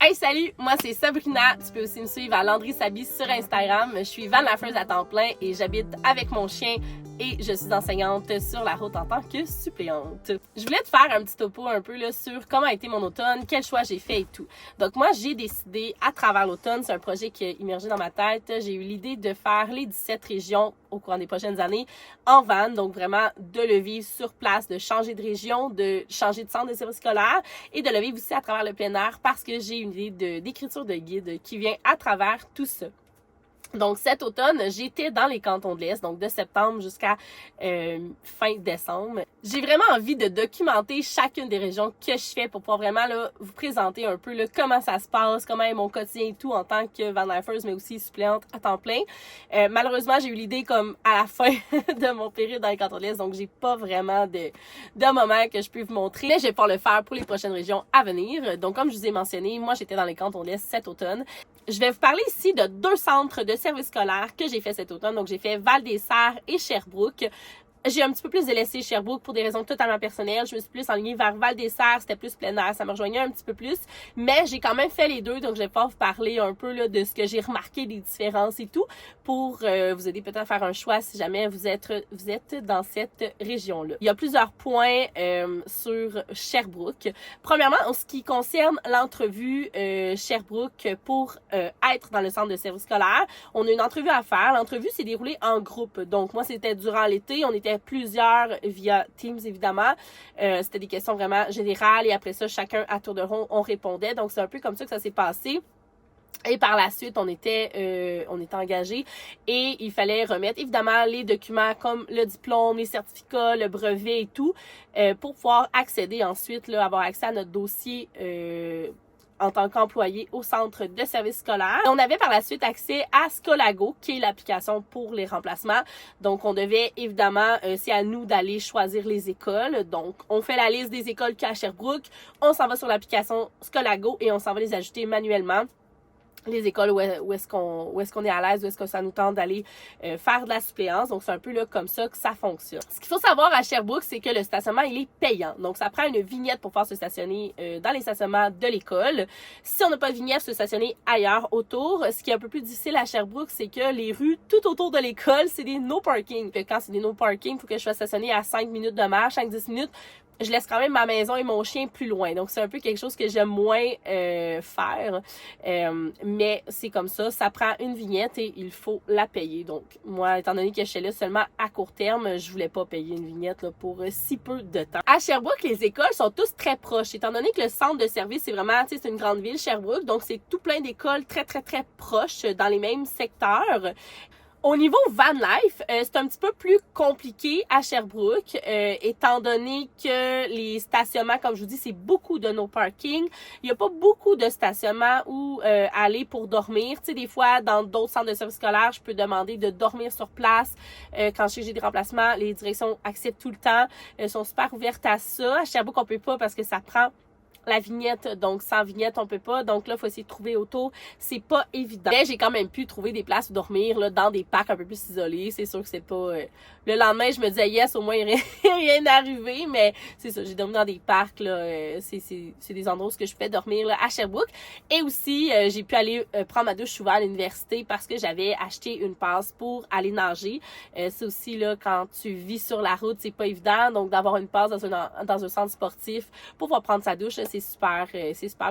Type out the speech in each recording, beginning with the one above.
Hey salut, moi c'est Sabrina, tu peux aussi me suivre à Landry Sabi sur Instagram. Je suis van lafeuse à temps plein et j'habite avec mon chien et je suis enseignante sur la route en tant que suppléante. Je voulais te faire un petit topo un peu là, sur comment a été mon automne, quel choix j'ai fait et tout. Donc moi j'ai décidé à travers l'automne, c'est un projet qui a émergé dans ma tête, j'ai eu l'idée de faire les 17 régions au cours des prochaines années en van, donc vraiment de le vivre sur place, de changer de région, de changer de centre de service scolaire et de le vivre aussi à travers le plein air parce que j'ai une idée d'écriture de guide qui vient à travers tout ça. Donc cet automne, j'étais dans les cantons de l'Est, donc de septembre jusqu'à fin décembre. J'ai vraiment envie de documenter chacune des régions que je fais pour pouvoir vraiment là, vous présenter un peu là, comment ça se passe, comment est mon quotidien et tout en tant que van lifeuse, mais aussi suppléante à temps plein. Malheureusement, j'ai eu l'idée comme à la fin de mon période dans les cantons de l'Est, donc j'ai pas vraiment de moment que je peux vous montrer, mais je vais pouvoir le faire pour les prochaines régions à venir. Donc comme je vous ai mentionné, moi j'étais dans les cantons de l'Est cet automne. Je vais vous parler ici de 2 centres de services scolaires que j'ai fait cet automne. Donc, j'ai fait Val-des-Serres et Sherbrooke. J'ai un petit peu plus délaissé Sherbrooke pour des raisons totalement personnelles. Je me suis plus enlignée vers Val-des-Serres, c'était plus plein air, ça me rejoignait un petit peu plus. Mais j'ai quand même fait les deux, donc je vais pouvoir vous parler un peu là, de ce que j'ai remarqué, des différences et tout, pour vous aider peut-être à faire un choix si jamais vous êtes dans cette région-là. Il y a plusieurs points sur Sherbrooke. Premièrement, en ce qui concerne l'entrevue Sherbrooke pour être dans le centre de service scolaire, on a une entrevue à faire. L'entrevue s'est déroulée en groupe. Donc, moi, c'était durant l'été. On était plusieurs via Teams, évidemment. C'était des questions vraiment générales et après ça, chacun à tour de rôle, on répondait. Donc, c'est un peu comme ça que ça s'est passé. Et par la suite, on était engagés et il fallait remettre évidemment les documents comme le diplôme, les certificats, le brevet et tout pour pouvoir accéder ensuite, là, avoir accès à notre dossier en tant qu'employé au centre de service scolaire. On avait par la suite accès à Scolago, qui est l'application pour les remplacements. Donc, on devait évidemment, c'est à nous d'aller choisir les écoles. Donc, on fait la liste des écoles qu'il y a à Sherbrooke, on s'en va sur l'application Scolago et on s'en va les ajouter manuellement. Les écoles où est-ce qu'on est à l'aise, où est-ce que ça nous tente d'aller faire de la suppléance. Donc, c'est un peu là comme ça que ça fonctionne. Ce qu'il faut savoir à Sherbrooke, c'est que le stationnement, il est payant. Donc, ça prend une vignette pour pouvoir se stationner dans les stationnements de l'école. Si on n'a pas de vignette, se stationner ailleurs autour. Ce qui est un peu plus difficile à Sherbrooke, c'est que les rues tout autour de l'école, c'est des no parking. Quand c'est des no parking, il faut que je sois stationnée à 5 minutes de marche, 5-10 minutes. Je laisse quand même ma maison et mon chien plus loin. Donc, c'est un peu quelque chose que j'aime moins faire. Mais c'est comme ça. Ça prend une vignette et il faut la payer. Donc, moi, étant donné que je suis là seulement à court terme, je voulais pas payer une vignette là, pour si peu de temps. À Sherbrooke, les écoles sont tous très proches. Étant donné que le centre de service, c'est vraiment, tu sais, c'est une grande ville, Sherbrooke. Donc, c'est tout plein d'écoles très, très, très proches dans les mêmes secteurs. Au niveau van life, c'est un petit peu plus compliqué à Sherbrooke, étant donné que les stationnements, comme je vous dis, c'est beaucoup de no parking. Il n'y a pas beaucoup de stationnements où aller pour dormir. Tu sais, des fois, dans d'autres centres de services scolaires, je peux demander de dormir sur place. Quand je sais que j'ai des remplacements, les directions acceptent tout le temps. Elles sont super ouvertes à ça. À Sherbrooke, on peut pas parce que ça prend la vignette, donc sans vignette, on peut pas. Donc là, il faut essayer de trouver autour. C'est pas évident. Mais j'ai quand même pu trouver des places où dormir, là, dans des parcs un peu plus isolés. C'est sûr que c'est pas... Le lendemain, je me disais, yes, au moins, il n'y a rien d'arrivé. Mais c'est ça, j'ai dormi dans des parcs, là. C'est des endroits où je pouvais dormir, là, à Sherbrooke. Et aussi, j'ai pu aller prendre ma douche souvent à l'université parce que j'avais acheté une passe pour aller nager. C'est aussi, là, quand tu vis sur la route, c'est pas évident. Donc, d'avoir une passe dans un centre sportif pour pouvoir prendre sa douche, c'est super,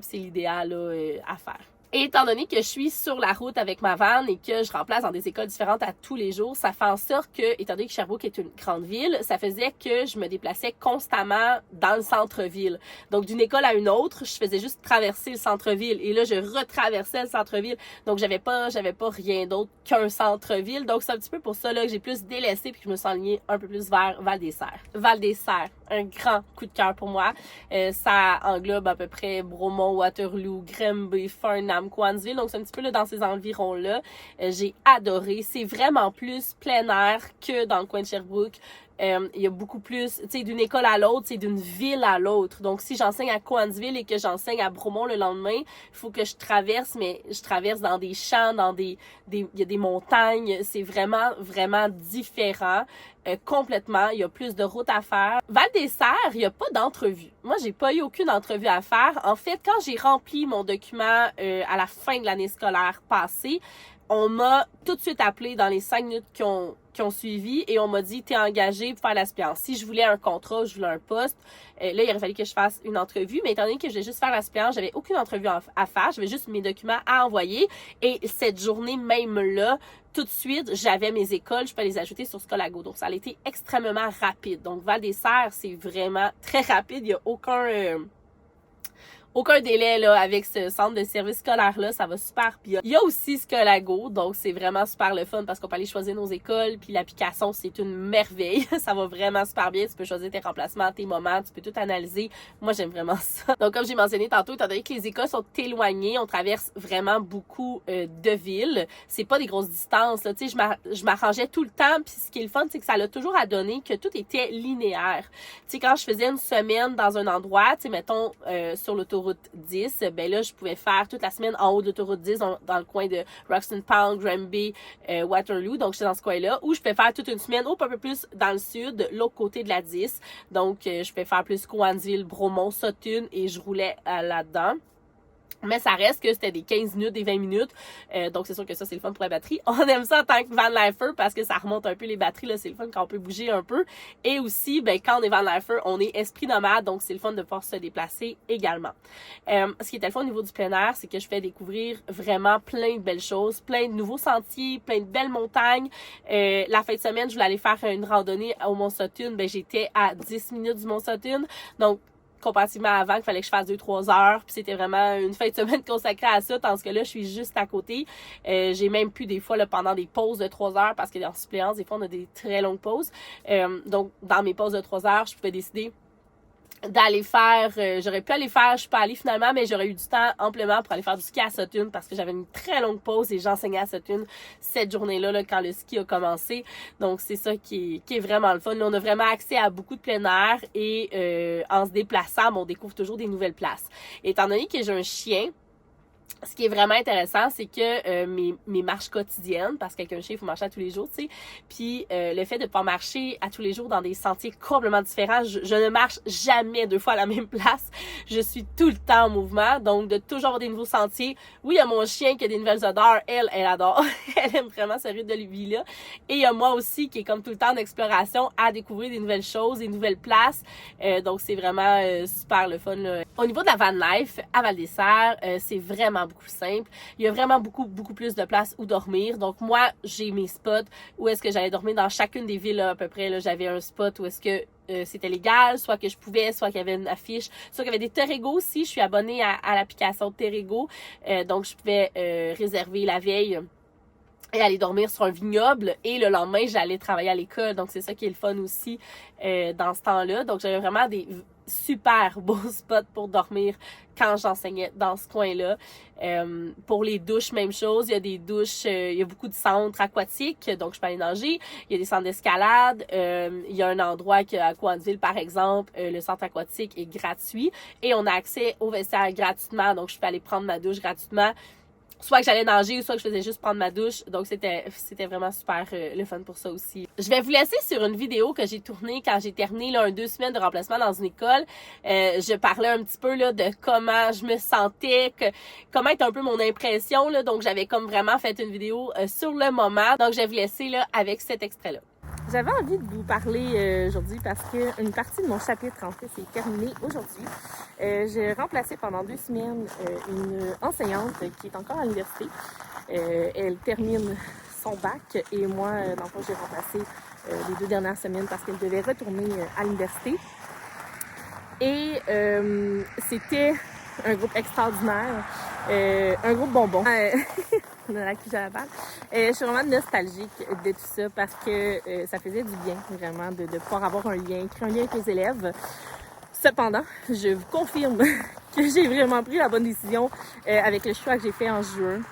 c'est l'idéal là, à faire. Et étant donné que je suis sur la route avec ma van et que je remplace dans des écoles différentes à tous les jours, ça fait en sorte que, étant donné que Sherbrooke est une grande ville, ça faisait que je me déplaçais constamment dans le centre-ville. Donc, d'une école à une autre, je faisais juste traverser le centre-ville. Et là, je retraversais le centre-ville. Donc, j'avais pas rien d'autre qu'un centre-ville. Donc, c'est un petit peu pour ça là, que j'ai plus délaissé puis que je me suis alignée un peu plus vers Val-des-Serres. Val-des-Serres, un grand coup de cœur pour moi. Ça englobe à peu près Bromont, Waterloo, Granby, Farnham, Cowansville, donc c'est un petit peu là dans ces environs-là. J'ai adoré. C'est vraiment plus plein air que dans le coin de Sherbrooke. il y a beaucoup plus, tu sais, d'une école à l'autre, c'est d'une ville à l'autre. Donc, si j'enseigne à Cowansville et que j'enseigne à Bromont le lendemain, il faut que je traverse, mais je traverse dans des champs, il y a des montagnes. C'est vraiment, vraiment différent. Complètement. Il y a plus de routes à faire. Val-des-Serres, il n'y a pas d'entrevue. Moi, j'ai pas eu aucune entrevue à faire. En fait, quand j'ai rempli mon document à la fin de l'année scolaire passée, on m'a tout de suite appelé dans les 5 minutes qui ont suivi et on m'a dit t'es engagé pour faire l'aspirance. Si je voulais un contrat, je voulais un poste, là il aurait fallu que je fasse une entrevue, mais étant donné que je voulais juste faire l'aspirance, j'avais aucune entrevue à faire, j'avais juste mes documents à envoyer et cette journée même là, tout de suite, j'avais mes écoles, je peux les ajouter sur Scolago. Donc ça a été extrêmement rapide. Donc Val-des-Serres, c'est vraiment très rapide, il y a aucun délai là avec ce centre de service scolaire-là, ça va super bien. Il y a aussi Scolago, donc c'est vraiment super le fun parce qu'on peut aller choisir nos écoles, puis l'application, c'est une merveille. Ça va vraiment super bien, tu peux choisir tes remplacements, tes moments, tu peux tout analyser. Moi, j'aime vraiment ça. Donc, comme j'ai mentionné tantôt, étant donné que les écoles sont éloignées, on traverse vraiment beaucoup de villes. C'est pas des grosses distances, là. Tu sais, je m'arrangeais tout le temps, puis ce qui est le fun, c'est que ça l'a toujours à donner que tout était linéaire. Tu sais, quand je faisais une semaine dans un endroit, tu sais, mettons, sur l'autoroute 10, ben là, je pouvais faire toute la semaine en haut de l'autoroute 10, dans le coin de Roxton Pound, Granby, Waterloo. Donc, j'étais dans ce coin-là. Ou je peux faire toute une semaine un peu plus dans le sud, l'autre côté de la 10. Donc, je peux faire plus Cowansville, Bromont, Sutton et je roulais là-dedans. Mais ça reste que c'était des 15 minutes, des 20 minutes. Donc, c'est sûr que ça, c'est le fun pour la batterie. On aime ça en tant que van lifer parce que ça remonte un peu les batteries. Là, c'est le fun quand on peut bouger un peu. Et aussi, ben, quand on est van lifer, on est esprit nomade. Donc, c'est le fun de pouvoir se déplacer également. Ce qui était le fun au niveau du plein air, c'est que je fais découvrir vraiment plein de belles choses, plein de nouveaux sentiers, plein de belles montagnes. La fin de semaine, je voulais aller faire une randonnée au Mont Sutton. Ben, j'étais à 10 minutes du Mont Sutton. Donc, comparativement à avant, qu'il fallait que je fasse 2-3 heures, puis c'était vraiment une fin de semaine consacrée à ça, tandis que là, je suis juste à côté. J'ai même pu des fois, là, pendant des pauses de 3 heures, parce que dans suppléance, des fois, on a des très longues pauses. Donc, dans mes pauses de 3 heures, je pouvais décider d'aller faire, j'aurais pu aller faire, je suis pas allée finalement, mais j'aurais eu du temps amplement pour aller faire du ski à Sutton parce que j'avais une très longue pause et j'enseignais à Sutton cette journée-là là, quand le ski a commencé. Donc c'est ça qui est vraiment le fun. Là, on a vraiment accès à beaucoup de plein air et en se déplaçant, on découvre toujours des nouvelles places. Étant donné que j'ai un chien, ce qui est vraiment intéressant, c'est que mes marches quotidiennes, parce qu'avec un chien, il faut marcher à tous les jours, tu sais, puis le fait de pouvoir marcher à tous les jours dans des sentiers complètement différents, je ne marche jamais 2 fois à la même place. Je suis tout le temps en mouvement, donc de toujours avoir des nouveaux sentiers. Oui, il y a mon chien qui a des nouvelles odeurs, elle adore. Elle aime vraiment ce rythme de vie-là. Et il y a moi aussi qui est comme tout le temps en exploration à découvrir des nouvelles choses, des nouvelles places. Donc c'est vraiment super le fun, là. Au niveau de la van life, à Val-des-Serres, c'est vraiment beaucoup plus simple. Il y a vraiment beaucoup plus de places où dormir. Donc moi, j'ai mes spots où est-ce que j'allais dormir dans chacune des villes là, à peu près. Là, j'avais un spot où est-ce que c'était légal, soit que je pouvais, soit qu'il y avait une affiche, soit qu'il y avait des Terrego aussi. Je suis abonnée à l'application Terrego. Donc je pouvais réserver la veille et aller dormir sur un vignoble et le lendemain, j'allais travailler à l'école. Donc c'est ça qui est le fun aussi dans ce temps-là. Donc j'avais vraiment des super beaux spots pour dormir quand j'enseignais dans ce coin-là. Pour les douches, même chose. Il y a des douches, il y a beaucoup de centres aquatiques, donc je peux aller nager. Il y a des centres d'escalade. Il y a un endroit à Cowansville, par exemple, le centre aquatique est gratuit et on a accès au vestiaire gratuitement. Donc je peux aller prendre ma douche gratuitement. Soit que j'allais nager ou soit que je faisais juste prendre ma douche. Donc, c'était vraiment super le fun pour ça aussi. Je vais vous laisser sur une vidéo que j'ai tournée quand j'ai terminé là, 2 semaines de remplacement dans une école. Je parlais un petit peu là, de comment je me sentais, comment était un peu mon impression. Là. Donc, j'avais comme vraiment fait une vidéo sur le moment. Donc, je vais vous laisser là, avec cet extrait-là. J'avais envie de vous parler aujourd'hui parce qu'une partie de mon chapitre, en fait, c'est terminée aujourd'hui. J'ai remplacé pendant 2 semaines une enseignante qui est encore à l'université. Elle termine son bac et moi, dans le fond, j'ai remplacé les 2 dernières semaines parce qu'elle devait retourner à l'université. Et c'était un groupe extraordinaire, un groupe bonbon. Je suis vraiment nostalgique de tout ça parce que ça faisait du bien vraiment de pouvoir avoir un lien, créer un lien avec les élèves. Cependant, je vous confirme que j'ai vraiment pris la bonne décision avec le choix que j'ai fait en juin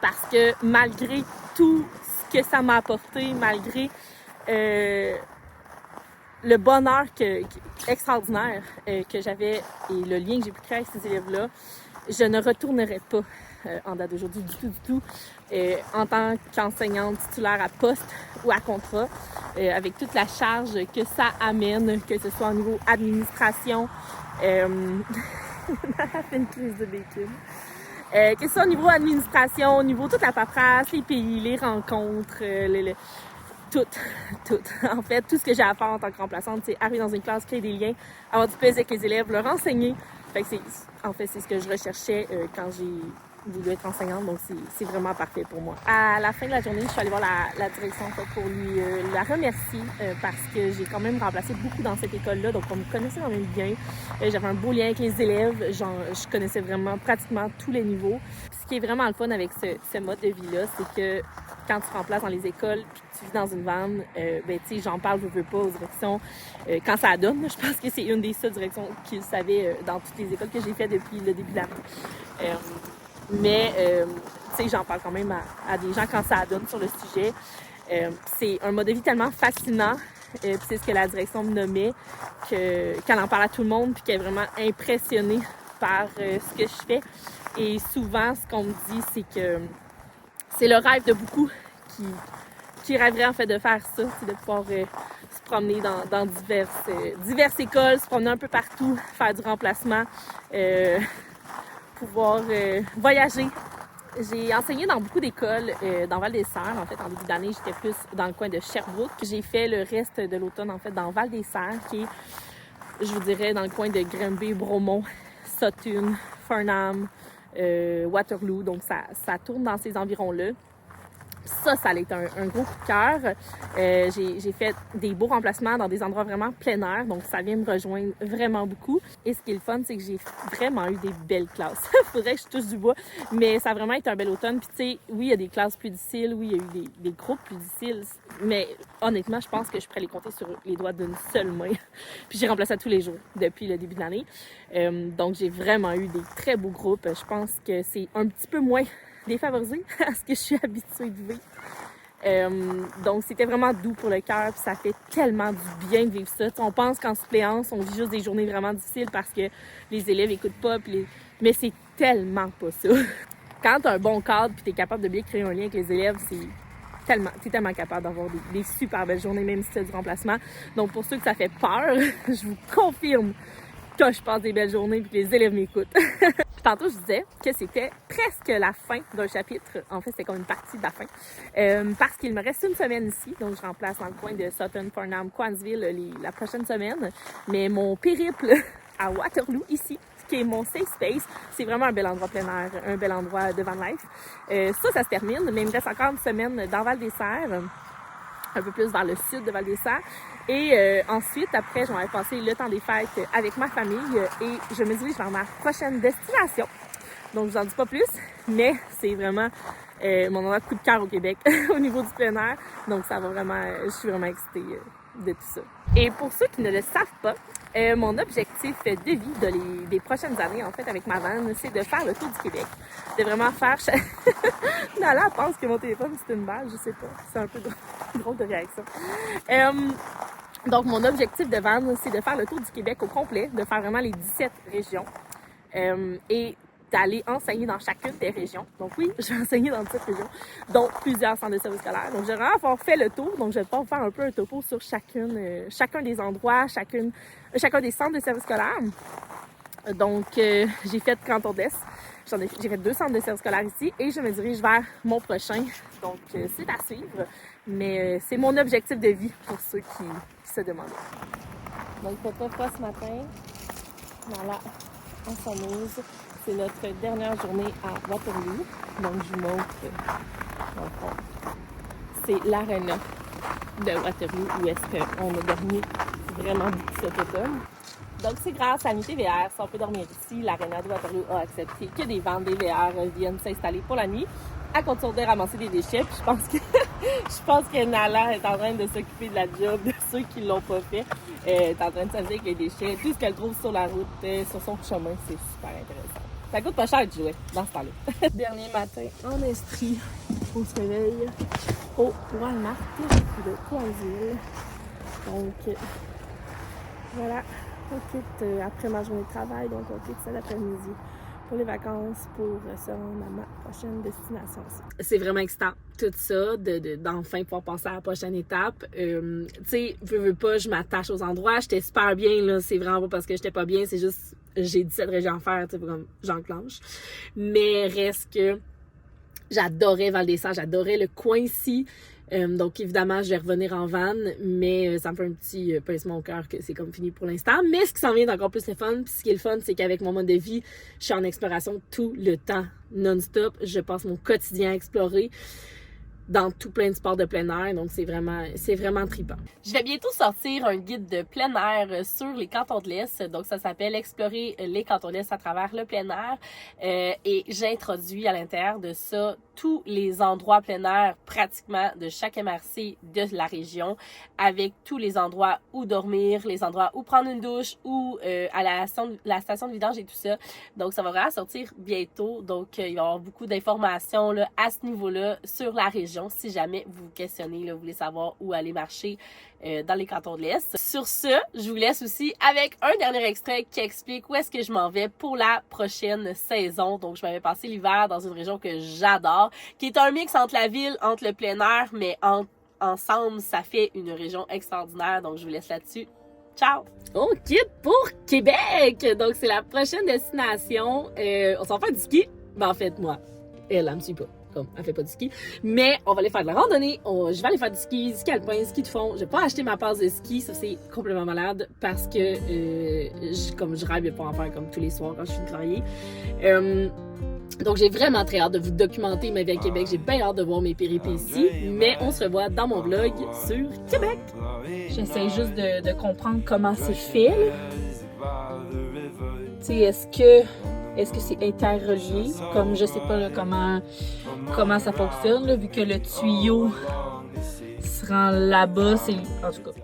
parce que malgré tout ce que ça m'a apporté, malgré le bonheur extraordinaire que j'avais et le lien que j'ai pu créer avec ces élèves-là, je ne retournerai pas en date d'aujourd'hui du tout, en tant qu'enseignante titulaire à poste ou à contrat, avec toute la charge que ça amène, que ce soit au niveau administration, une crise de bacon. Que ce soit au niveau administration, au niveau toute la paperasse, les pays, les rencontres, tout. En fait, tout ce que j'ai à faire en tant que remplaçante, c'est arriver dans une classe, créer des liens, avoir du plaisir avec les élèves, leur enseigner. Fait que c'est ce que je recherchais quand j'ai voulu être enseignante, donc c'est vraiment parfait pour moi. À la fin de la journée, je suis allée voir la direction en fait, pour lui la remercier parce que j'ai quand même remplacé beaucoup dans cette école-là, donc on me connaissait quand même bien. J'avais un beau lien avec les élèves, je connaissais vraiment pratiquement tous les niveaux. Puis, ce qui est vraiment le fun avec ce mode de vie-là, c'est que quand tu remplaces dans les écoles puis que tu vis dans une vanne, ben tu sais, j'en parle, je veux pas aux directions. Quand ça donne, je pense que c'est une des seules directions qu'ils savaient dans toutes les écoles que j'ai fait depuis le début de l'année. Mais, tu sais, j'en parle quand même à des gens quand ça donne sur le sujet. C'est un mode de vie tellement fascinant, puis c'est ce que la direction me nommait, qu'elle en parle à tout le monde, puis qu'elle est vraiment impressionnée par ce que je fais. Et souvent, ce qu'on me dit, c'est que c'est le rêve de beaucoup qui rêverait en fait de faire ça, c'est de pouvoir se promener dans diverses écoles, se promener un peu partout, faire du remplacement, pouvoir voyager. J'ai enseigné dans beaucoup d'écoles dans Val-des-Serres. En fait, en début d'année, j'étais plus dans le coin de Sherbrooke. J'ai fait le reste de l'automne, en fait, dans Val-des-Serres, qui est, je vous dirais, dans le coin de Granby, Bromont, Sutton, Farnham, Waterloo. Donc, ça tourne dans ces environs-là. Ça a été un gros coup de cœur. J'ai fait des beaux remplacements dans des endroits vraiment plein air, donc ça vient me rejoindre vraiment beaucoup. Et ce qui est le fun, c'est que j'ai vraiment eu des belles classes. Faudrait que je touche du bois, mais ça a vraiment été un bel automne. Puis tu sais, oui, il y a des classes plus difficiles, oui, il y a eu des groupes plus difficiles, mais honnêtement, je pense que je pourrais les compter sur les doigts d'une seule main. Puis j'ai remplacé tous les jours depuis le début de l'année. Donc j'ai vraiment eu des très beaux groupes. Je pense que c'est un petit peu moins défavorisée à ce que je suis habituée de vivre. Donc, c'était vraiment doux pour le cœur, puis ça fait tellement du bien de vivre ça. T'sais, on pense qu'en suppléance, on vit juste des journées vraiment difficiles parce que les élèves écoutent pas, mais c'est tellement pas ça. Quand t'as un bon cadre puis t'es capable de bien créer un lien avec les élèves, t'es tellement capable d'avoir des super belles journées, même si c'est du remplacement. Donc, pour ceux que ça fait peur, je vous confirme que je passe des belles journées puis que les élèves m'écoutent. Puis tantôt, je disais que c'était presque la fin d'un chapitre. En fait, c'était comme une partie de la fin. Parce qu'il me reste une semaine ici. Donc, je remplace dans le coin de Sutton, Farnham, Coansville la prochaine semaine. Mais mon périple à Waterloo, ici, qui est mon safe space, c'est vraiment un bel endroit plein air, un bel endroit de van life. Ça se termine. Mais il me reste encore une semaine dans Val-des-Serres, un peu plus vers le sud de Val-des-Serres. Et ensuite, après, je vais passer le temps des fêtes avec ma famille et je me dirige vers ma prochaine destination. Donc, je vous en dis pas plus, mais c'est vraiment mon endroit de coup de cœur au Québec au niveau du plein air. Donc, ça va vraiment, je suis vraiment excitée de tout ça. Et pour ceux qui ne le savent pas, mon objectif de vie des prochaines années, en fait, avec ma vanne, c'est de faire le tour du Québec. De vraiment faire... Nala pense que mon téléphone, c'est une balle, je sais pas. C'est un peu drôle de réaction. Donc, mon objectif de vanne, c'est de faire le tour du Québec au complet, de faire vraiment les 17 régions et d'aller enseigner dans chacune des régions. Donc oui, je vais enseigner dans 17 régions, dont plusieurs centres de services scolaires. Donc, j'aimerais avoir fait le tour, donc je vais pouvoir faire un peu un topo sur chacun des endroits, chacun des centres de services scolaires. Donc, j'ai fait Canton d'Est. J'ai fait 2 centres de services scolaires ici et je me dirige vers mon prochain. Donc, c'est à suivre. Mais c'est mon objectif de vie pour ceux qui se demandent. Donc, il fait pas ce matin. Voilà, on s'amuse. C'est notre dernière journée à Waterloo. Donc, je vous montre, dans le fond, c'est l'aréna de Waterloo où est-ce qu'on a dormi vraiment beaucoup cet automne. Donc, c'est grâce à l'UTVR, si on peut dormir ici, l'aréna de Waterloo a accepté que des ventes des VR viennent s'installer pour la nuit, à condition de ramasser des déchets. Puis je pense que Nala est en train de s'occuper de la job de ceux qui l'ont pas fait. Elle est en train de s'amuser avec les déchets. Tout ce qu'elle trouve sur la route, sur son chemin, c'est super intéressant. Ça coûte pas cher de jouer dans ce temps-là. Dernier matin en Estrie, au soleil, au Walmart de Coansville. Donc, Voilà, on quitte après ma journée de travail, donc on quitte cet après-midi pour les vacances, pour se rendre à ma prochaine destination. C'est vraiment excitant, tout ça, d'enfin pouvoir passer à la prochaine étape. Tu sais, veux pas, je m'attache aux endroits, j'étais super bien, là, c'est vraiment pas parce que j'étais pas bien, c'est juste, j'ai 17 régions à faire, tu sais, comme j'enclenche. Mais reste que j'adorais Val-des-Serres, j'adorais le coin ici. Donc, évidemment, je vais revenir en van, mais ça me fait un petit pincement au cœur que c'est comme fini pour l'instant. Mais ce qui s'en vient d'encore plus le fun, puis ce qui est le fun, c'est qu'avec mon mode de vie, je suis en exploration tout le temps, non-stop. Je passe mon quotidien à explorer dans tout plein de sports de plein air, donc c'est vraiment trippant. Je vais bientôt sortir un guide de plein air sur les cantons de l'Est, donc ça s'appelle Explorer les cantons de l'Est à travers le plein air, et j'introduis à l'intérieur de ça tous les endroits plein air pratiquement de chaque MRC de la région, avec tous les endroits où dormir, les endroits où prendre une douche, ou à la station de vidange et tout ça. Donc ça va vraiment sortir bientôt, donc il va y avoir beaucoup d'informations là, à ce niveau-là sur la région, si jamais vous vous questionnez, là, vous voulez savoir où aller marcher dans les cantons de l'Est. Sur ce, je vous laisse aussi avec un dernier extrait qui explique où est-ce que je m'en vais pour la prochaine saison. Donc, je m'avais passé l'hiver dans une région que j'adore, qui est un mix entre la ville, entre le plein air, mais ensemble, ça fait une région extraordinaire. Donc, je vous laisse là-dessus. Ciao! On quitte pour Québec! Donc, c'est la prochaine destination. On s'en fait du ski. Ben, en fait, moi, elle me suit pas. Comme, elle fait pas du ski. Mais on va aller faire de la randonnée. Je vais aller faire du ski alpin, ski de fond. Je vais pas acheter ma passe de ski. Ça, c'est complètement malade parce que, comme je rêve de pas en faire comme tous les soirs quand je finis de travailler. Donc, j'ai vraiment très hâte de vous documenter ma vie à Québec. J'ai bien hâte de voir mes péripéties. Mais on se revoit dans mon vlog sur Québec. J'essaie juste de comprendre comment c'est fait. Tu sais, est-ce que c'est interrelié? Comme je sais pas là, comment ça fonctionne, là, vu que le tuyau se rend là-bas, c'est en tout cas.